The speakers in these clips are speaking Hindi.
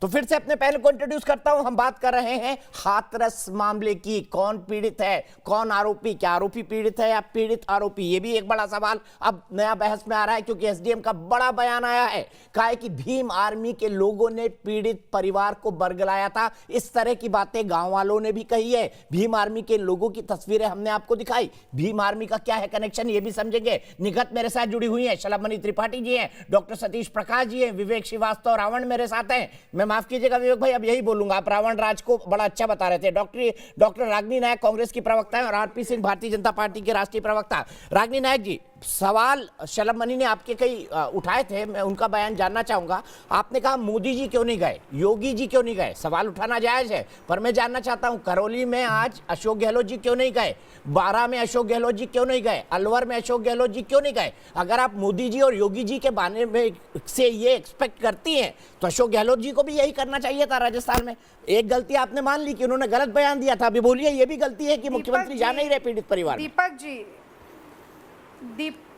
तो फिर से अपने पैनल को इंट्रोड्यूस करता हूं। हम बात कर रहे हैं हाथरस मामले की। कौन पीड़ित है, कौन आरोपी, क्या आरोपी पीड़ित है या पीड़ित आरोपी, ये भी एक बड़ा सवाल अब नया बहस में आ रहा है, क्योंकि एसडीएम का बड़ा बयान आया है। कहा है कि भीम आर्मी के लोगों ने पीड़ित परिवार को बरगलाया था। इस तरह की बातें गांव वालों ने भी कही है। भीम आर्मी के लोगों की तस्वीरें हमने आपको दिखाई। भीम आर्मी का क्या है कनेक्शन, ये भी समझेंगे। निगत मेरे साथ जुड़ी हुई है, शलभमणि त्रिपाठी जी हैं, डॉक्टर सतीश प्रकाश जी हैं, विवेक श्रीवास्तव रावण मेरे साथ हैं। मैं माफ कीजिएगा विवेक भाई, अब यही बोलूंगा, आप रावण राज को बड़ा अच्छा बता रहे थे। डॉक्टर रागिनी नायक कांग्रेस की प्रवक्ता है और आरपी सिंह भारतीय जनता पार्टी के राष्ट्रीय प्रवक्ता। रागिनी नायक जी, सवाल शलभमणि ने आपके कई उठाए थे, मैं उनका बयान जानना चाहूंगा। आपने कहा मोदी जी क्यों नहीं गए, योगी जी क्यों नहीं गए, सवाल उठाना जायज है, पर मैं जानना चाहता हूं करौली में आज अशोक गहलोत जी क्यों नहीं गए, बारां में अशोक गहलोत जी क्यों नहीं गए, अलवर में अशोक गहलोत जी क्यों नहीं गए। अगर आप मोदी जी और योगी जी के बारे में से ये एक्सपेक्ट करती हैं तो अशोक गहलोत जी को भी यही करना चाहिए था। राजस्थान में एक गलती आपने मान ली कि उन्होंने गलत बयान दिया था, अभी बोलिए ये भी गलती है कि मुख्यमंत्री जा नहीं रहे पीड़ित परिवार।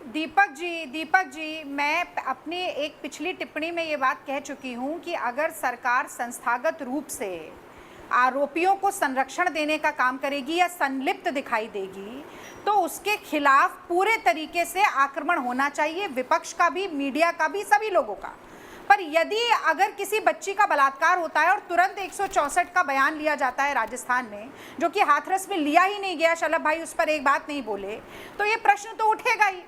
दीपक जी, मैं अपनी एक पिछली टिप्पणी में ये बात कह चुकी हूँ कि अगर सरकार संस्थागत रूप से आरोपियों को संरक्षण देने का काम करेगी या संलिप्त दिखाई देगी तो उसके खिलाफ पूरे तरीके से आक्रमण होना चाहिए, विपक्ष का भी, मीडिया का भी, सभी लोगों का। पर यदि अगर किसी बच्ची का बलात्कार होता है और तुरंत 164 का बयान लिया जाता है राजस्थान में, जो कि हाथरस में लिया ही नहीं गया, शलभ भाई उस पर एक बात नहीं बोले, तो ये प्रश्न तो उठेगा ही।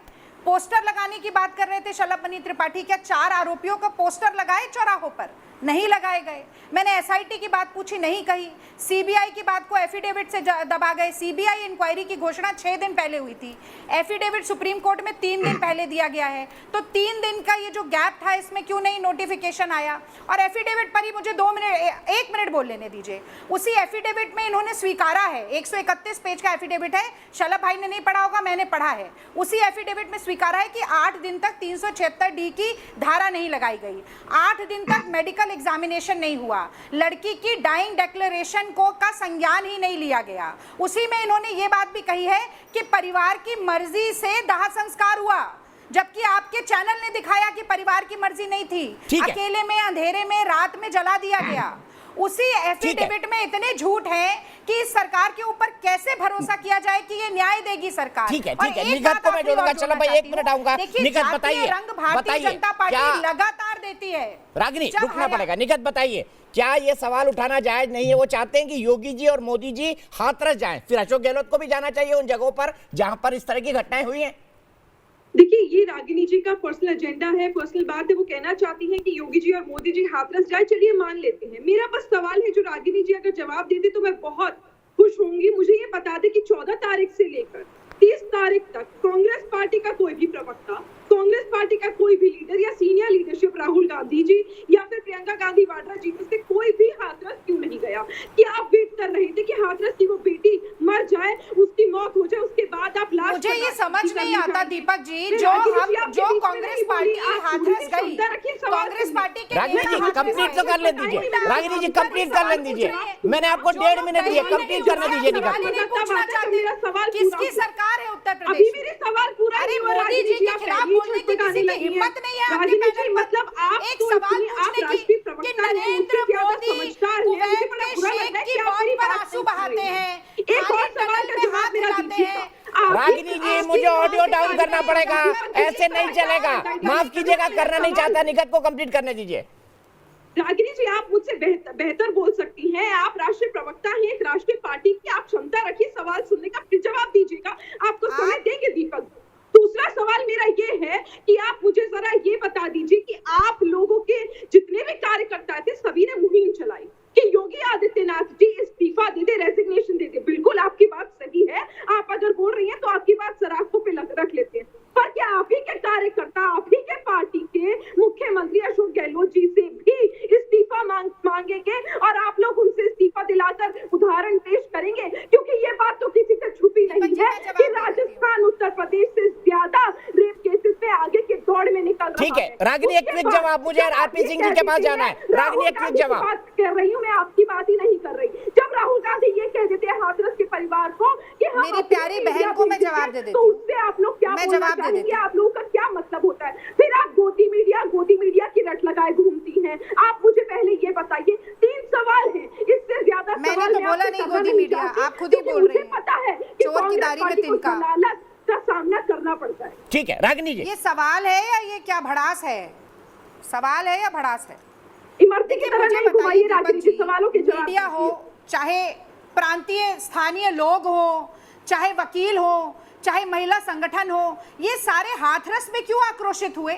पोस्टर लगाने की बात कर रहे थे शलभमणि त्रिपाठी, क्या 4 आरोपियों का पोस्टर लगाए चौराहों पर? नहीं लगाए गए। मैंने एसआईटी की बात पूछी, नहीं कही। सीबीआई की बात को एफिडेविट से दबा गए। सीबीआई इंक्वायरी की घोषणा 6 दिन पहले हुई थी, एफिडेविट सुप्रीम कोर्ट में 3 दिन पहले दिया गया है। तो 3 दिन का ये जो गैप था, इसमें क्यों नहीं नोटिफिकेशन आया? और एफिडेविट पर ही मुझे 1 मिनट बोल लेने दीजिए। उसी एफिडेविट में इन्होंने स्वीकारा है, 131 पेज का एफिडेविट है, शलभ भाई ने नहीं पढ़ा होगा, मैंने पढ़ा है। उसी एफिडेविट में स्वीकारा है कि 8 दिन तक 376D की धारा नहीं लगाई गई, 8 दिन तक मेडिकल एग्जामिनेशन नहीं हुआ, लड़की की डाइंग डिक्लेरेशन को का संज्ञान ही नहीं लिया गया। उसी में इन्होंने ये बात भी कही है कि परिवार की मर्जी से दाह संस्कार हुआ, जबकि आपके चैनल ने दिखाया कि परिवार की मर्जी नहीं थी, अकेले में, अंधेरे में, रात में जला दिया गया। उसी एफिडेविट में इतने झूठ हैं कि इस सरकार के ऊपर कैसे भरोसा किया जाए कि ये न्याय देगी सरकार। ठीक है, निगत को मैं जोड़ूंगा। चलो भाई 1 मिनट आऊंगा। निगत बताइए, रंग भारतीय जनता पार्टी लगातार देती है। रागिनी रुकना पड़ेगा। निगत बताइए, क्या ये सवाल उठाना जायज नहीं है? वो चाहते हैं कि योगी जी और मोदी जी हाथरस जाएं, फिर अशोक गहलोत को भी जाना चाहिए उन जगहों पर जहां पर इस तरह की घटनाएं हुई हैं। देखिए, ये रागिनी जी का पर्सनल एजेंडा है, पर्सनल बात है। वो कहना चाहती हैं कि योगी जी और मोदी जी हाथरस जाए, चलिए मान लेते हैं। मेरा बस सवाल है, जो रागिनी जी अगर जवाब देते तो मैं बहुत खुश होंगी। मुझे ये बता दे कि 14 तारीख से लेकर 30 तारीख तक कांग्रेस पार्टी का कोई भी प्रवक्ता, कांग्रेस पार्टी का कोई भी लीडर या सीनियर लीडरशिप, राहुल गांधी जी या फिर प्रियंका गांधी वाड्रा जी में से कोई भी हाथरस क्यों नहीं गया? कि आप वेट कर रहे थे कि हाथरस की वो बेटी मर जाए, उसकी मौत हो जाए, उसके बाद आप लास्ट। मुझे ये समझ नहीं आता दीपक जी, जो कांग्रेस पार्टी हाथरस गई, कांग्रेस पार्टी के रागिनी जी कंप्लीट तो कर ले दीजिए, रागिनी जी कंप्लीट कर ले दीजिए। मैंने आपको 1.5 मिनट दिए, कंप्लीट करने दीजिए। किसकी सरकार है उत्तर प्रदेश? अभी मेरे सवाल पूरा नहीं हुआ। मोदी जी के खिलाफ बोलने की किसी की हिम्मत नहीं है आपके पैनल पर। मतलब आप एक सवाल पूछने की कि नरेंद्र मोदी कुवैत के शेख की मौत पर आंसू बहाते हैं, एक और सवाल का जवाब मेरा दीजिए। रागिनी जी, मुझे ऑडियो डाउन करना पड़ेगा, ऐसे नहीं चलेगा। माफ कीजिएगा, करना नहीं चाहता। निगत को कंप्लीट करने दीजिए। रागिनी जी, आप मुझसे बेहतर बोल सकती हैं, आप राष्ट्रीय प्रवक्ता हैं एक राष्ट्रीय पार्टी की, आप क्षमता रखिए सवाल सुनने का, फिर जवाब दीजिएगा। आपको समय देंगे दीपक। दूसरा सवाल मेरा ये है कि आप मुझे जरा ये बता दीजिए कि आप लोगों के जितने भी कार्यकर्ता थे, सभी ने मुहिम चलाई कि योगी आदित्यनाथ जी इस्तीफा दे दे, रेजिग्नेशन दे दे। बिल्कुल आपकी बात सही है, आप अगर बोल रही हैं तो आपकी बात सराखों पे रख लेते हैं। पर क्या आप ही के कार्यकर्ता, आप ही के पार्टी के मुख्यमंत्री अशोक गहलोत जी से भी इस्तीफा मांगेंगे और आप लोग उनसे इस्तीफा दिलाकर उदाहरण पेश करेंगे? क्योंकि ये बात तो किसी से छुपी नहीं है कि राजस्थान उत्तर प्रदेश से ज्यादा रेप केसेस में आगे के दौड़ में निकल रहा है। ठीक है रागिनी, एक क्विक जवाब, मुझे आरपी सिंह जी के पास जाना है। रागिनी एक क्विक जवाब। बात कर रही हूँ मैं, आपकी बात ही नहीं कर रही। जब राहुल गांधी ये कह देते हैं हाथरस के परिवार को कि मेरी प्यारी बहन को मैं जवाब दे देती हूँ, तो उससे आप लोग क्या बोलना चाहेंगे? आप लोगों का क्या मतलब होता है? फिर आप गोदी मीडिया की रट लगाए घूमती हैं। आप मुझे पहले ये बताइए बोला आपसे नहीं करना गोदी नहीं मीडिया, चाहती, आप खुद ही क्योंकि बोल रही मुझे हैं। पता है कि चोर की कांग्रेस दाढ़ी में पार्टी को तिनका। जलालत का सामना करना पड़ता है। ठीक है रागिनी जी, ये सवाल है या ये क्या भड़ास है? सवाल है या भड़ास है? इमरती की देखिए तरह मुझे नहीं घुमाइए बताइए राजनीति, दीपक जी, सवालों के जवाब मीडिया हो, दीजिए। चाहे प्रांतीय स्थानीय लोग हो, चाहे वकील हो, चाहे महिला संगठन हो, ये सारे हाथरस में क्यों आक्रोशित हुए?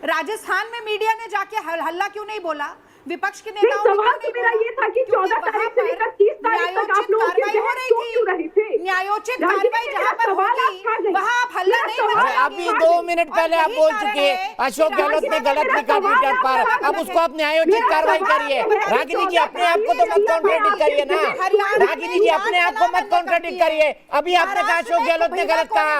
राजस्थान में मीडिया ने जाके हल्ला क्यों नहीं बोला? विपक्ष के नेताओं ने सवाल क्यों तो नहीं मेरा बोला? ये था कि क्योंकि 14 तारीख से वहाँ लेकर पर 30 तारीख तक आप न्यायोचित लोगों की कार्रवाई हो बहस रही क्यों क्यों रहे थे? थी। न्यायोचित राजनीति कार्रवाई में जहाँ मेरा पर सवाल होगी, आप खा गई। वहाँ आप हल्ला मेरा नहीं सवाल मचाएंगे। आप अभी खा 2 गई। मिनट और पहले आप यही बोल कारण चुके हैं है अशोक कि गहलोत ने राजनीति गलत में लिखा मेरा ट्विटर सवाल पर, आप अब खा उसको आप गए। न्यायोचित मेरा कार्रवाई सवाल करिए। है, रागिनी जी अपने आप को तो मत हरियाणा कॉन्ट्रडिक्ट करिए ना, हरियाणा रागिनी जी अपने आप को मत कॉन्ट्रडिक्ट करिए। अभी आपने कहा अशोक गहलोत ने गलत कहा,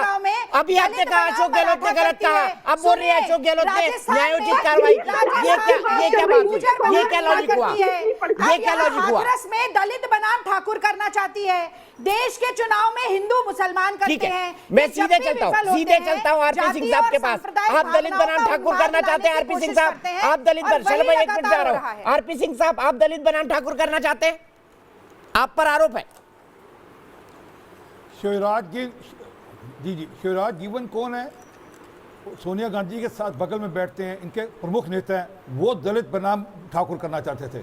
अभी आपने कहा अशोक गहलोत ने गलत कहा, अब बोल रहे हैं अशोक गहलोत ने न्यायोचित कार्रवाई की। ये क्या बात हुई? ये क्या लॉजिक हुआ? ये क्या लॉजिक हुआ? हाथरस में दलित बनाम ठाकुर करना चाहती है। देश के चुनाव में हिंदू मुसलमान ठीक करते है, हैं। मैं ये जब सीधे भी चलता हूँ, विफल होते सीधे हैं, चलता हूँ आरपी सिंह जातीय साहब और के पास। सांप्रदायिक आप दलित भावनाओं बनाम का ठाकुर उन्माद करना चाहते हैं लाने की आरपी सिंह कोशिश साहब, करते हैं, आप दलित और चलो वही मैं एक मिनट जा लगातार रहा हो रहा हूँ। है। आरपी सिंह साहब आप दलित बनाम ठाकुर करना चाहते हैं, आप पर आरोप है। शिवराज जी शिवराज जीवन कौन है? सोनिया गांधी के साथ बगल में बैठते हैं, इनके प्रमुख नेता हैं, वो दलित बनाम ठाकुर करना चाहते थे।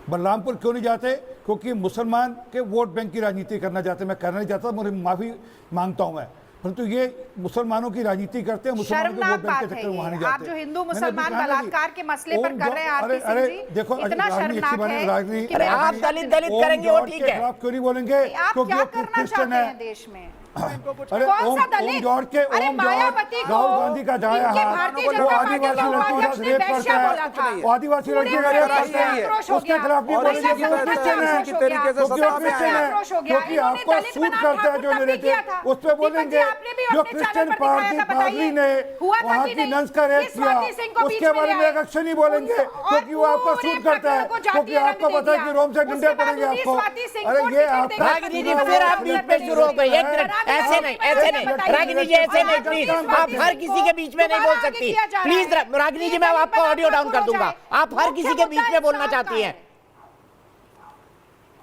बलरामपुर क्यों नहीं जाते? क्योंकि मुसलमान के वोट बैंक की राजनीति करना चाहते। मैं करना नहीं चाहता, मुझे माफ़ी मांगता हूं मैं, परंतु ये मुसलमानों की राजनीति करते हैं, मुसलमानों के शर्मनाक वोट बैंक के बात है चक्कर में वहां नहीं ये। जाते। आप जो हिंदू मैंने मुसलमान अभी कहा ना बलात्कार के मसले पर ओम कर रहे हैं अरे आरपी सिंह जी, देखो इतना शर्मनाक है कि आप दलित करेंगे वो ठीक है। आप क्यों नहीं बोलेंगे? आप क्योंकि क्या वो करना क्रिश्चियन चाहते है। हैं देश में? अरे कौन सा ओम दलित? जॉर्ज के अरे ओम मायावती जॉर्ज को राहुल गांधी का दाया इनके हाथ, भारतीय वो जनता पार्टी आदिवासी के लड़कियों उपाध्यक्ष का ने रेप वैश्या करता बोला था। है, वो आदिवासी पूरे लड़कियों का देश रेप में करता है, आक्रोश हो उसके गया। खिलाफ भी और बोलेंगे महिला कि वो संगठन क्रिश्चियन है, आक्रोश हो गया। क्योंकि वो सबसे क्रिश्चियन है, आक्रोश हो गया। क्योंकि इन्होंने आपको दलित सूट बनाम करता है जो ठाकुर तब भी नैरेटिव, किया था। उस पर दीपक जी, बोलेंगे आपने भी जो अपने क्रिश्चियन चैनल पर दिखाया था, पादरी ने हुआ था वहाँ कि की नहीं? नंस का रेप इस किया, स्वाति सिंह को बीच उसके में बारे ले में आए। एक अक्शन नहीं बोलेंगे, और क्योंकि वो आपको पूरे सूट करता है, प्रकरण को क्योंकि जातीय आपको रंग पता है दे कि दिया। रोम से डंडे उसके बाद पड़ेंगे उन्हीं आपको। स्वाति सिंह अरे को ये टिकट आप देकर रागिनी जी फिर आप बीच में शुरू हो गए, एक मिनट, ऐसे नहीं, ऐसे नहीं, रागिनी जी ऐसे नहीं, प्लीज आप हर किसी के बीच में नहीं बोल सकती, प्लीज रागिनी जी मैं आपका ऑडियो डाउन कर दूंगा, आप हर किसी के बीच में बोलना चाहती हैं।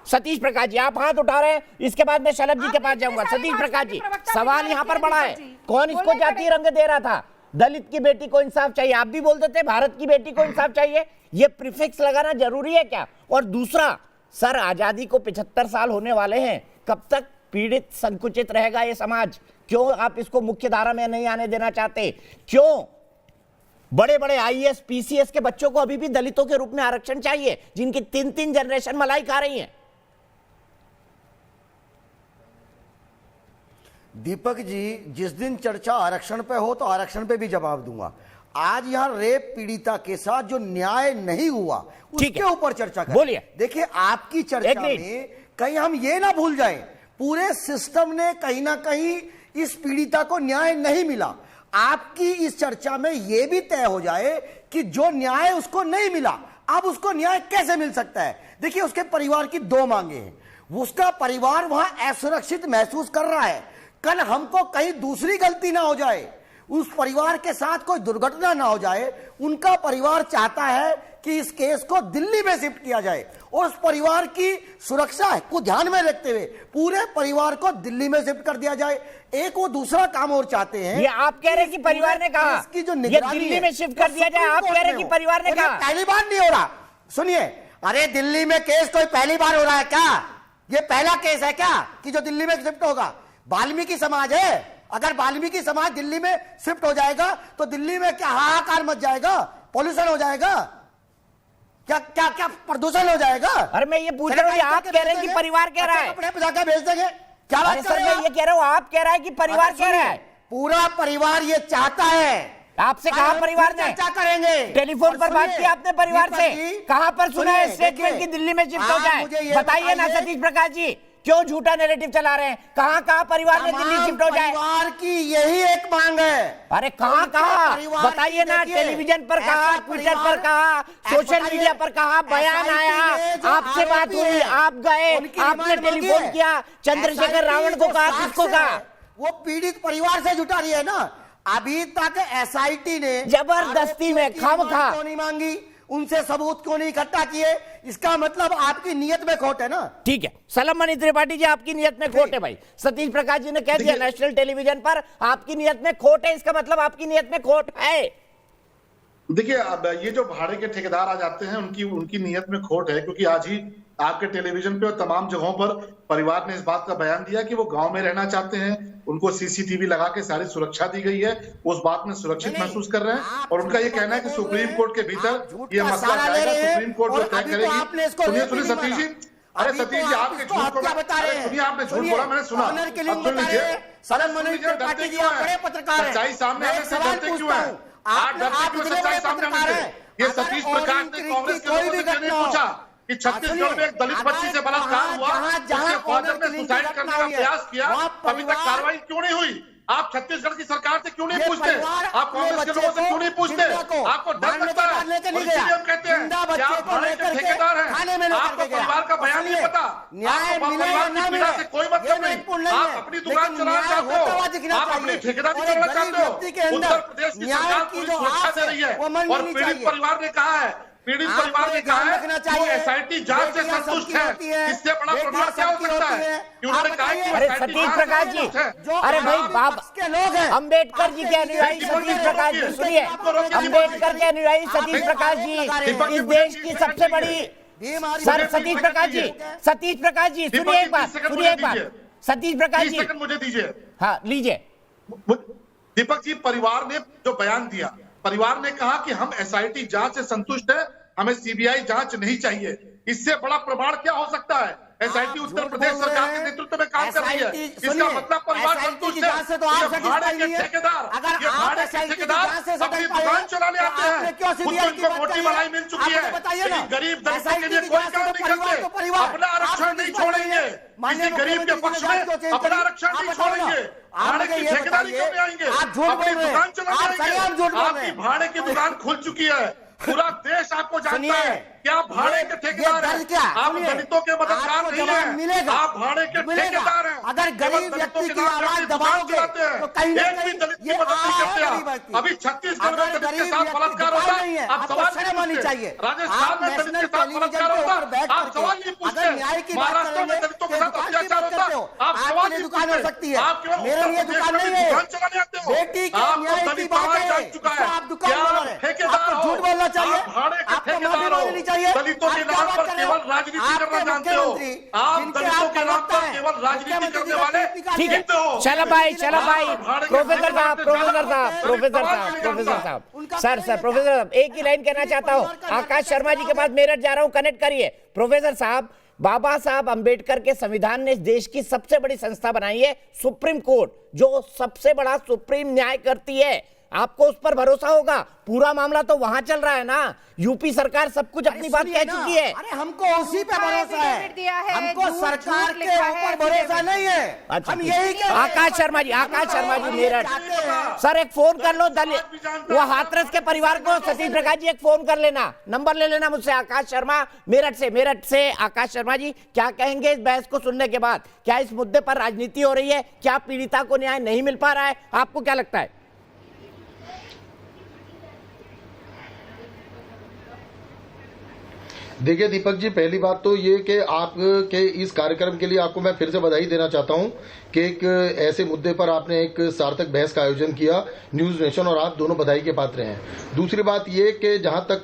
सतीश प्रकाश जी आप हाथ उठा रहे हैं, इसके बाद मैं शलभ जी के पास जाऊंगा। सतीश प्रकाश जी सवाल यहाँ पर बड़ा है, कौन इसको जातीय रंग दे रहा था? दलित की बेटी को इंसाफ चाहिए, आप भी बोलते थे भारत की बेटी को इंसाफ चाहिए, ये प्रीफिक्स लगाना जरूरी है क्या? और दूसरा, सर आजादी को 75 साल होने वाले हैं, कब तक पीड़ित संकुचित रहेगा ये समाज? क्यों आप इसको मुख्य धारा में नहीं आने देना चाहते? क्यों बड़े बड़े आईएएस पीसीएस के बच्चों को अभी भी दलितों के रूप में आरक्षण चाहिए, जिनकी 3-3 जनरेशन मलाई खा रही है? दीपक जी, जिस दिन चर्चा आरक्षण पे हो तो आरक्षण पे भी जवाब दूंगा। आज यहाँ रेप पीड़िता के साथ जो न्याय नहीं हुआ उसके ऊपर चर्चा करें। बोलिए। देखिए आपकी चर्चा में कहीं हम ये ना भूल जाएं, पूरे सिस्टम ने कहीं ना कहीं इस पीड़िता को न्याय नहीं मिला। आपकी इस चर्चा में यह भी तय हो जाए कि जो न्याय उसको नहीं मिला, अब उसको न्याय कैसे मिल सकता है। देखिए उसके परिवार की 2 मांगे हैं, उसका परिवार वहां असुरक्षित महसूस कर रहा है, कल हमको कहीं दूसरी गलती ना हो जाए, उस परिवार के साथ कोई दुर्घटना ना हो जाए, उनका परिवार चाहता है कि इस केस को दिल्ली में शिफ्ट किया जाए और उस परिवार की सुरक्षा को ध्यान में रखते हुए पूरे परिवार को दिल्ली में शिफ्ट कर दिया जाए। एक वो दूसरा काम और चाहते हैं, ये आप कह रहे हैं कि परिवार ने कहा इसकी जो ये निगरानी दिल्ली है, में शिफ्ट कर दिया जाए, आप कह रहे हैं कि परिवार ने और ये कहा। पहली बार नहीं हो रहा, सुनिए, अरे दिल्ली में केस कोई पहली बार हो रहा है क्या? ये पहला केस है क्या कि जो दिल्ली में शिफ्ट होगा? वाल्मीकि समाज है, अगर वाल्मीकि समाज दिल्ली में शिफ्ट हो जाएगा तो दिल्ली में क्या हाहाकार मच जाएगा, पॉल्यूशन हो जाएगा, क्या क्या क्या प्रदूषण हो जाएगा। अरे मैं ये पूछ रहा हूँ, आप कह रहे हैं कि परिवार कह रहा है। कपड़े पे जाकर भेज देंगे, क्या बात कर सर रहे मैं हो ये कह रहा हूँ, आप कह रहा है कि परिवार कह रहा है। पूरा परिवार ये चाहता है। आपसे कहा परिवार ने? चर्चा करेंगे, टेलीफोन पर बात की आपने परिवार से? कहां पर सुना है स्टेटमेंट की दिल्ली में शिफ्ट हो जाए? बताइए ना सतीश प्रकाश जी, क्यों झूठा नैरेटिव चला रहे हैं? कहां पारिवार में दिल्ली शिफ्ट हो जाए? परिवार की यही एक मांग है। अरे कहां बताइए ना, टेलीविजन पर कहा, ट्विटर पर कहा, सोशल मीडिया पर कहा, बयान आया, आपसे बात हुई, आप गए, आपने टेलीफोन किया, चंद्रशेखर रावण को कहा, किसको कहा? वो पीड़ित परिवार से जुटा रही है ना। अभी तक एसआईटी ने जबरदस्ती में खामखा नहीं मांगी, उनसे सबूत क्यों नहीं इकट्ठा किए? इसका मतलब आपकी नीयत में खोट है ना। ठीक है, सलमान त्रिपाठी जी आपकी नियत में खोट है भाई। सतीश प्रकाश जी ने कह दिया नेशनल टेलीविजन पर आपकी नियत में खोट है, इसका मतलब आपकी नियत में खोट है। देखिए, अब ये जो भाड़े के ठेकेदार आ जाते हैं उनकी नीयत में खोट है, क्योंकि आज ही आपके टेलीविजन पे और तमाम जगहों पर परिवार ने इस बात का बयान दिया कि वो गांव में रहना चाहते हैं, उनको सीसीटीवी लगा के सारी सुरक्षा दी गई है, उस बात में सुरक्षित महसूस कर रहे हैं। और उनका ये कहना है कि सुप्रीम कोर्ट के भीतर ये मसला जाएगा, सुप्रीम कोर्ट जो तय करेगी। सुनिए सतीश जी, अरे सतीश जी आपके झूठ को सुनिए, आपने झूठ बोला, मैंने सुना। अब सुन लीजिए, डरते क्यों हैं? सच्चाई सामने आने से डरते क्यों हैं? आप डरते क्यों सच्चाई सामने आने से? ये सतीश प्रकाश ने कांग्रेस के लोगों से क्यों नहीं पूछा कि छत्तीसगढ़ में एक दलित बच्ची से बलात्कार हुआ, उसके फादर ने सुसाइड करने का प्रयास किया, अभी तक कार्रवाई क्यों नहीं हुई? आप छत्तीसगढ़ की सरकार से क्यों नहीं पूछते? आप कांग्रेस के लोगों से क्यों नहीं पूछते? आपको डर लगता है, और इसीलिए हम कहते हैं कि आप भाड़े के ठेकेदार हैं, आपको परिवार का बयान नहीं पता, आपको परिवार की पीड़ा से कोई मतलब नहीं, आप अपनी दुकान चलाना चाहते हो, आप अपनी ठेकेदारी करना चाहते हो। उत्तर प्रदेश की सरकार पूरी सुरक्षा दे रही है, और पीड़ित परिवार ने कहा है, पीड़ित परिवार ने कहा है कि वो एसआईटी जांच से संतुष्ट है। इससे बड़ा प्रमाण क्या हो सकता है कि उन्होंने कहा कि अरे सतीश प्रकाश जी, अरे भाई बाप के लोग हैं, अंबेडकर जी के अनुयायी सतीश प्रकाश जी, सुनिए, अंबेडकर के अनुयायी सतीश प्रकाश जी इस देश की सबसे बड़ी सर सतीश प्रकाश जी सुनिए एक बात, सतीश प्रकाश जी मुझे दीजिए। हाँ लीजिए। दीपक जी, परिवार ने जो बयान दिया, परिवार ने कहा कि हम एसआईटी जांच से संतुष्ट है, हमें सीबीआई जांच नहीं चाहिए। इससे बड़ा प्रमाण क्या हो सकता है? एसआईटी उत्तर प्रदेश सरकार के नेतृत्व में काम कर रही है, इसका मतलब परिवार संतुष्ट है। ये भाड़े के ठेकेदार अपनी दुकान चलाने आते हैं, उनको मोटी मलाई मिल चुकी है, लेकिन गरीब दलितों के लिए कोई काम नहीं करते, अपना आरक्षण नहीं छोड़ेंगे, किसी गरीब के पक्ष में अपना आरक्षण नहीं छोड़ेंगे। भाड़े की ठेकेदारी क्यों नहीं आएंगे? अपनी दुकान चलाने आएंगे। आपकी भाड़े की दुकान खुल चुकी है, पूरा देश आपको जानता है कि आप भाड़े के ठेकेदार हैं, आप दलितों के मददगार नहीं हैं, आप भाड़े के ठेकेदार हैं। अगर गरीब व्यक्ति की आवाज दबाओगे तो कहीं ना एक भी दलित की मदद नहीं करते आप। अभी छत्तीसगढ़ में दलित के साथ बलात्कार होता है, आप सवाल नहीं पूछते। राजस्थान में दलित के साथ बलात्कार होता है, आप सवाल नहीं पूछते। महाराष्ट्र में दलितों के साथ अत्याचार होता है, आप सवाल नहीं पूछते। आप केवल दुकान चलाने आते हो। आप दलित समाज जान चुका है, आप ठेकेदार हो, आप भाड़े के ठेकेदार हो, दलितों के नाम पर केवल राजनीति करना जानते हो, आप दलितों के नाम पर केवल राजनीति करने वाले। ठीक है, चलो भाई प्रोफेसर साहब एक ही लाइन कहना चाहता हूँ। आकाश शर्मा जी के पास मेरठ जा रहा हूँ, कनेक्ट करिए। प्रोफेसर साहब, बाबा साहब अंबेडकर के संविधान ने इस देश की सबसे बड़ी संस्था बनाई है, सुप्रीम कोर्ट, जो सबसे बड़ा सुप्रीम न्याय करती है। आपको उस पर भरोसा होगा? पूरा मामला तो वहां चल रहा है ना, यूपी सरकार सब कुछ अपनी बात कह चुकी है। अरे हमको उसी पे भरोसा है, हमको सरकार के ऊपर भरोसा नहीं है। अच्छा, हम यही आकाश शर्मा जी मेरठ, सर एक फोन कर लो दलित वो हाथरस के परिवार को। सतीश प्रकाश जी एक फोन कर लेना, नंबर ले लेना मुझसे। आकाश शर्मा मेरठ से आकाश शर्मा जी क्या कहेंगे इस बहस को सुनने के बाद? क्या इस मुद्दे पर राजनीति हो रही है? क्या पीड़िता को न्याय नहीं मिल पा रहा है? आपको क्या लगता है? देखिए दीपक जी, पहली बात तो ये कि आपके इस कार्यक्रम के लिए आपको मैं फिर से बधाई देना चाहता हूं कि एक ऐसे मुद्दे पर आपने एक सार्थक बहस का आयोजन किया, न्यूज नेशन और आप दोनों बधाई के पात्र हैं। दूसरी बात ये कि जहां तक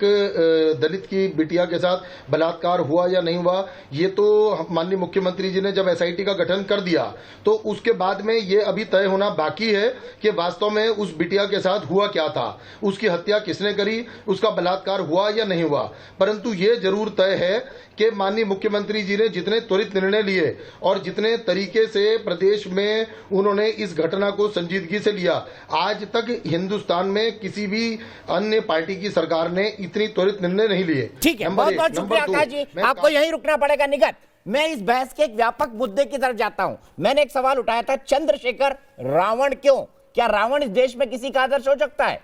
दलित की बिटिया के साथ बलात्कार हुआ या नहीं हुआ, ये तो माननीय मुख्यमंत्री जी ने जब एसआईटी का गठन कर दिया तो उसके बाद में ये अभी तय होना बाकी है कि वास्तव में उस बिटिया के साथ हुआ क्या था, उसकी हत्या किसने करी, उसका बलात्कार हुआ या नहीं हुआ। परंतु ये जरूर तय है कि माननीय मुख्यमंत्री जी ने जितने त्वरित निर्णय लिए और जितने तरीके से प्रदेश में उन्होंने इस घटना को संजीदगी से लिया, आज तक हिंदुस्तान में किसी भी अन्य पार्टी की सरकार ने इतनी त्वरित निर्णय नहीं लिए। ठीक है, बहुत बहुत शुक्रिया आकाश जी, आपको यहीं रुकना पड़ेगा। निगत, मैं इस बहस के एक व्यापक मुद्दे की तरफ जाता हूं। मैंने एक सवाल उठाया था, चंद्रशेखर रावण क्यों? क्या रावण इस देश में किसी का आदर्श हो सकता है?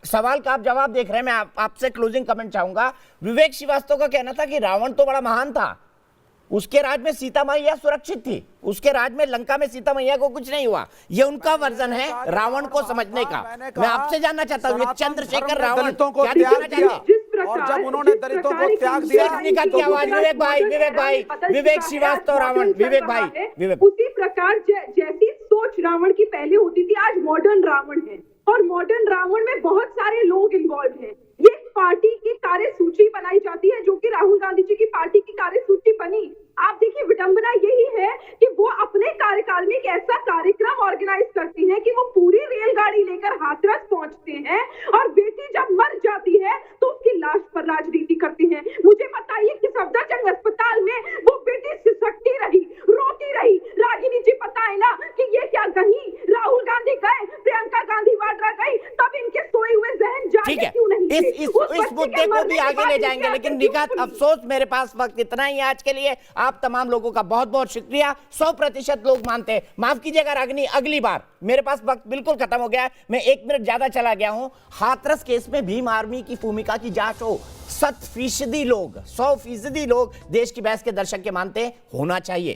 सवाल का आप जवाब देख रहे हैं, मैं आपसे क्लोजिंग कमेंट चाहूंगा। विवेक श्रीवास्तव का कहना था कि रावण तो बड़ा महान था, उसके राज में सीता मैया सुरक्षित थी, उसके राज में लंका में सीता मैया को कुछ नहीं हुआ। ये उनका वर्जन है रावण को समझने का। मैं आपसे जानना चाहता हूँ, चंद्रशेखर रावण क्या दिखाना चाहते हैं? और जब उन्होंने दलितों को त्याग दिया, निकट की आवाज, विवेक भाई, विवेक श्रीवास्तव रावण, विवेक भाई, विवेक। उसी प्रकार जैसी सोच रावण की पहले होती थी, आज मॉडर्न रावण है, और मॉडर्न रावण में बहुत सारे लोग इन्वॉल्व हैं। ये पार्टी की कार्यसूची बनाई जाती है, जो कि राहुल गांधी जी की पार्टी की कार्यसूची बनी। आप देखिए, विडंबना यही है कि वो अपने कार्यकाल में एक ऐसा कार्यक्रम ऑर्गेनाइज करती हैं कि वो पूरी रेलगाड़ी लेकर हाथरस पहुंचते हैं, और बेटी जब मर जाती है तो उसकी लाश पर राजनीति करती हैं। मुझे बताइए कि सफदरजंग अस्पताल में वो बेटी सिसकती रही, रोती रही। रागिनी जी, पता है ना कि ये क्या कहीं राहुल गांधी गए, प्रियंका गांधी वाड्रा गई, तब इनके सोए हुए जहन जागे क्यों नहीं थे? इस मुद्दे को भी आगे ले जाएंगे, लेकिन निकात, अफसोस मेरे पास वक्त इतना ही आज के लिए। आप तमाम लोगों का बहुत बहुत शुक्रिया। 100% लोग मानते हैं, माफ कीजिएगा रागिनी, अगली बार, मेरे पास वक्त बिल्कुल खत्म हो गया है, मैं 1 मिनट ज्यादा चला गया हूं। हाथरस केस में भीम आर्मी की भूमिका की जांच हो। 100% लोग देश की बहस के दर्शक के मानते हैं होना चाहिए।